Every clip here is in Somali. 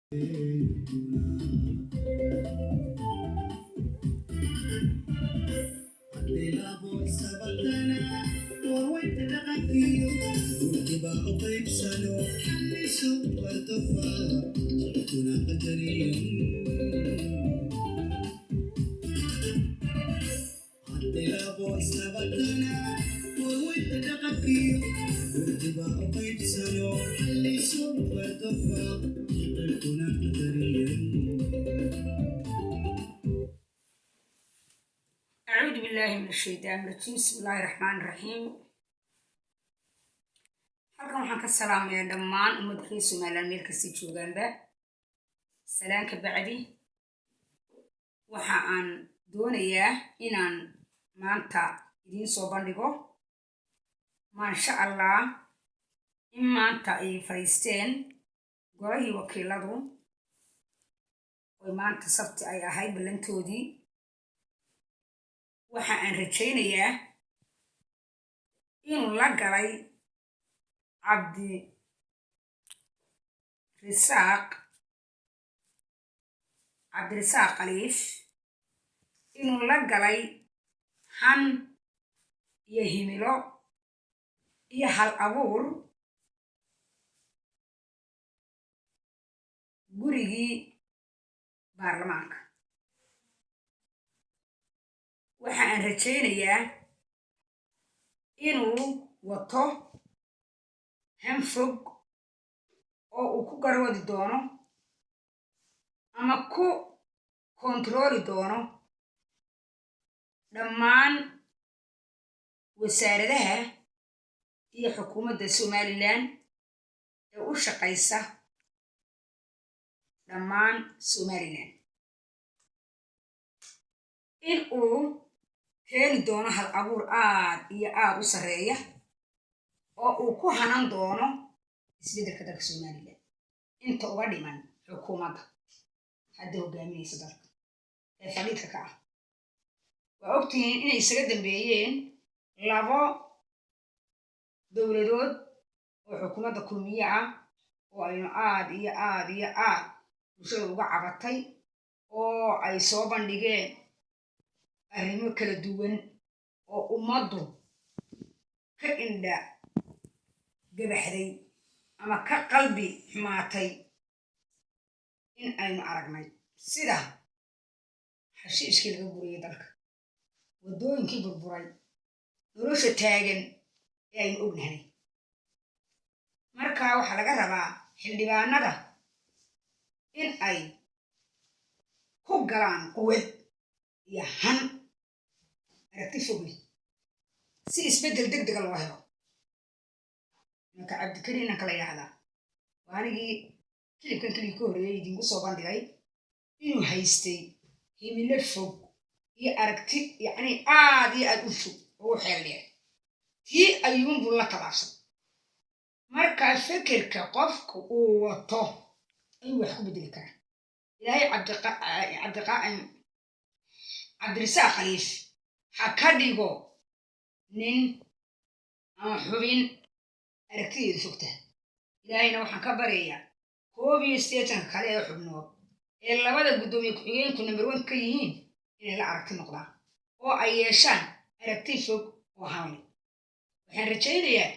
La bolsa batana, وانت تغفيه واتباع طيب سلو حمسه والتفا شركنا قدريا حتى لا bolsa batana وانت تغفيه واتباع طيب سلو حمسه والتفا شركنا قدريا. أعوذ بالله من الشيطان الرجيم. بسم الله الرحمن الرحيم. halkan waxaan ka salaamayaa dhammaan ummadda reer Soomaaliland meel kasta joogaanba. Salaan ka bacdi waxa aan doonayaa inaan maanta idiin soo bandhigo maasha Allah in maanta ay fariisteen golahii wakiiladu oo maanta sabti ay ahayd ballantoodii. waxa aan rajaynayaa inuu la galay cabdirasaaq khaliif inuu la galay han iyo himilo iyo hal abuur gurigii baarlamaanka. waxa aan rajaynayaa inuu wato han fog oo uu ku garwadi doono ama ku kontarooli doono dhammaan wasaaradaha iyo xukuumadda Somaliland ee u shaqaysa dhammaan Somaliland. in uu keeni doono hal abuur aad iyo aad u sareeya oo uu ku hanan doono isbeddelka dalka Somaliland inta uga dhiman xukuumadda hadda hogaaminaysa dalka ee fadhiidka ka ah. waa ogtihiin inay isaga dambeeyeen labo dowladood oo xukuumadda kulmiye ah oo aynu aad iyo aad iyo aad bulshada uga cabatay oo ay soo bandhigeen arrimo kala duwan oo ummaddu ka indha gabaxday ama ka qalbi xumaatay in aynu aragnay, sida xashiishkii laga guriyay dalka, waddooyinkii burburay, nolosha taagan ee aynu ognahay. markaa waxaa laga rabaa xildhibaanada in ay ku galaan quwad iyo han aragti fogle si isbeddel degdega loo helo. marka cabdikariin aan kala yahdaa waa anigii kilibkan ka horreeyay idinku soo bandhigay inuu haystay himilo fog iyo aragti yacni aad iyo aad u fog oo u xeel dheer tii ayuunbuu la tabaabsan. markaa fekerka qofka uu wato ayuu wax ku beddeli karaa. ilaahay cabdirasaaq khaliif ha ka dhigo nin ama xubin aragtideedu fogta. ilaahayna waxaan ka baryayaa 81 kale ee xubnood ee labada guddoomiye ku-xigeenku number 1 ka yihiin inay la aragti noqdaan oo ay yeeshaan aragti fog oo hanle. waxaan rajaynayaa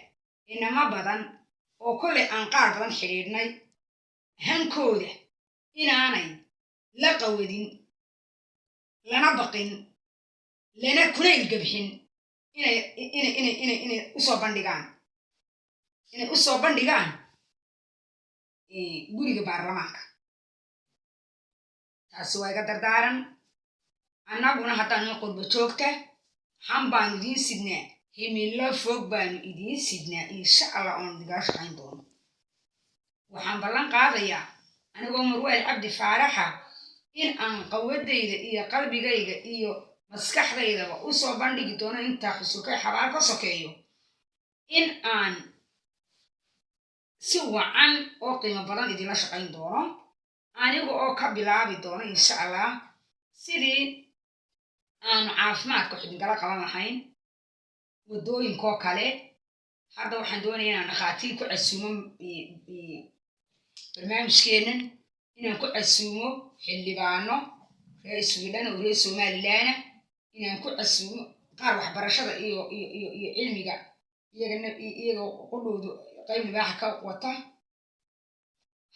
inama badan oo kolley aan qaar badan xidhiidhnay hankooda inaanay la qawadin lana baqin lana kulayl gabxin inay usoo bandhigaan guriga baarlamaanka. taasi waa iga dardaaran. annaguna haddaan qurbo joogta han baanu idiin sidnaa, himilo fog baanu idiin sidnaa insha allah oon idigaa shaqayn doono. waxaan ballan qaadayaa anigoo Marweel Cabdi Faaraxa in aan qawadayda iyo qalbigayga iyo maskaxdaydaba u soo bandhigi doono intaa xusulkay xabaal ka sokeeyo in aan si wacan oo qiimo badan idinla shaqayn doono, aniga oo ka bilaabi doono insha allah sidii aanu caafimaadka xubingala qaban lahayn, waddooyinkoo kale. hadda waxaan doonayaa inaan dhakhaatiir ku casuumo barnaamijkeennan inaan ku casuumo xildhibaano reer Sweden oo reer Somaliland inaan ku casuumo qaar waxbarashada iyo cilmiga iyaga qudhoodu qayb libaaxa ka wata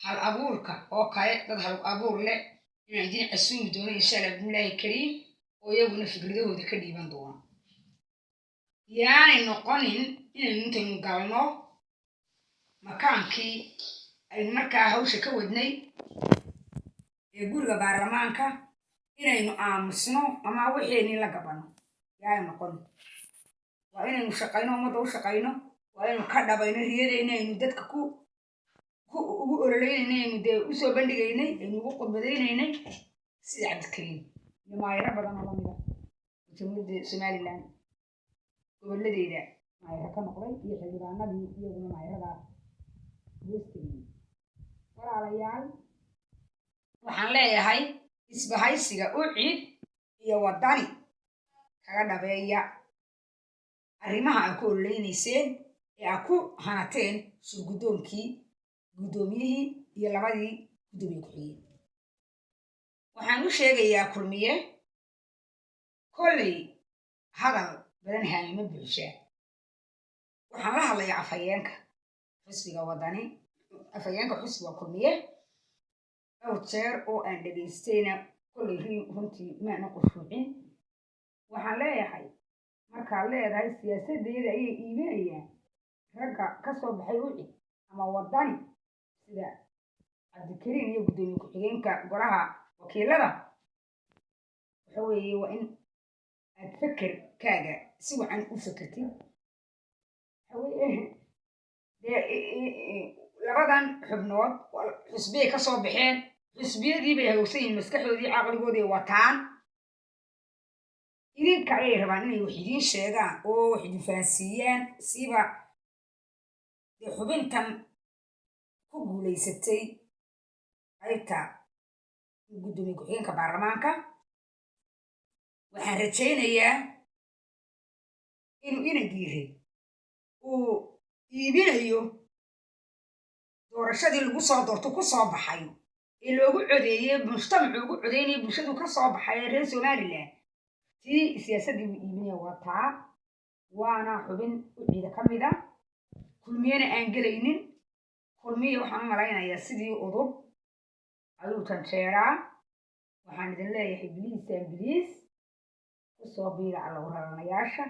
hal abuurka oo kale dad hal abuur leh inaan idin casuumi doono insha Allah billahi kariim oo iyaguna fikradahooda ka dhiiban doona yaani noqonin inaan intaynu galno makaankii ay markaa hawsha ka wadnay ee guriga baarlamaanka inaynu aamusno ama wixii la gabano yaani noqon waa inaynu shaqayno ummadda u shaqayno waa inaynu ka dhabayno riyadayna aynu dadka ugu ololeynaynu dee usoo bandhigaynay aynu ugu qodbadaynaynay sida cabdikariim iyo maayaro badan oo lamida jamhuuriyadda Somaliland gobolladeeda maayaro ka noqday iyo xildhibaanadii iyaguna maayaradaa geestayay walaalayaal waxaan leeyahay isbahaysiga ucid iyo wadani kaga dhabeeya arrimaha aad ku ololeynayseen ee aad ku hanateen guddoomiyihii iyo labadii gudoomiye ku-xigeen waxaan u sheegayaa kulmiye kolley hadal badan haamimo bulsha waxaan la hadlayaa afhayeenka xisbiga wadani afhayeenka xisbiga kulmiye dhowr jeer oo aan dhegaystayna kolley runtii maana qushuucin waxaan leeyahay markaad leedahay siyaasaddeeda ayay iibinayaan ragga ka soo baxay ucid ama wadani sida cabdikariim iyo gudoomiye ku-xigeenka golaha wakiilada waxa weeye waa in aad fekerkaaga si wacan u fekertid waxa weeye dee labadan xubnood xusbiyay ka soo baxeen xusbiyadii bay hawsan yihiin maskaxdoodii caqligoodii wataan idinka ayay rabaan inay wax idiin sheegaan oo wax idin fahansiiyaan siba dee xubintan ku guulaysatay qaybta gudoomiye ku-xigeenka baarlamaanka waxaan rajaynayaa inuu inangiiray uu iibinayo doorashadii lagu soo doorto ku soo baxay ee loogu codeeyey mujtamacu ugu codeynayay bulshadu ka soo baxay ee reer Somaliland tii siyaasaddii uu iibinaya wataa waana xubin ucida ka mid ah kulmiyana aan gelaynin kulmiye waxaan u malaynayaa sidii udub ayuu janjeeraa waxaan idin leeyahay biliis kusoo biira alla wararanayaasha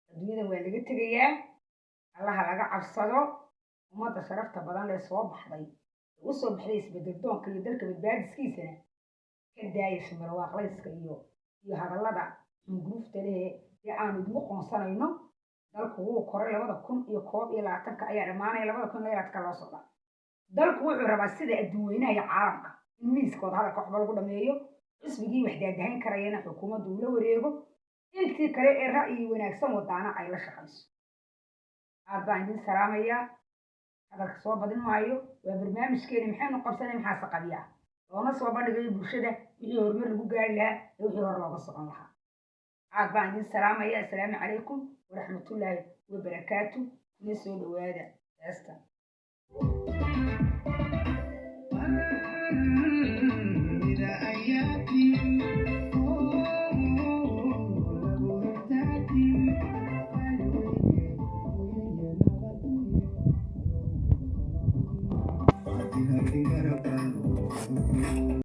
adduunyada waa laga tegayaa allaha laga cabsado ummadda sharafta badan ee soo baxday u soo baxday isbedel doonka iyo dalka badbaadiskiisana ka daaya shimarwaaqlayska iyo hadallada xungurufta leh ee aanu idinku qoonsanayno dalku wuu koray 2021 ayaa dhammaanaya 2022 loo socda dalku wuxuu rabaa sida adduunyada iyo caalamka in miiskooda hadalka waxba lagu dhameeyo xisbigii wax daadahayn karayana xukuumaddu ula wareego intii kale ee ra'yi wanaagsan wadaana ay la shaqayso aad baan idin salaamayaa hadalka soo badin maayo waa barnaamijkeeni maxaynu qabsanay maxaa saqabiya loona soo bandhigayo bulshada wixii horumar lagu gaari lahaa iyo wixii hore looga socon lahaa aad baan idin salaamayaa assalaamu calaykum waraxmatullaahi wabarakaatu kuna soo dhawaada heesta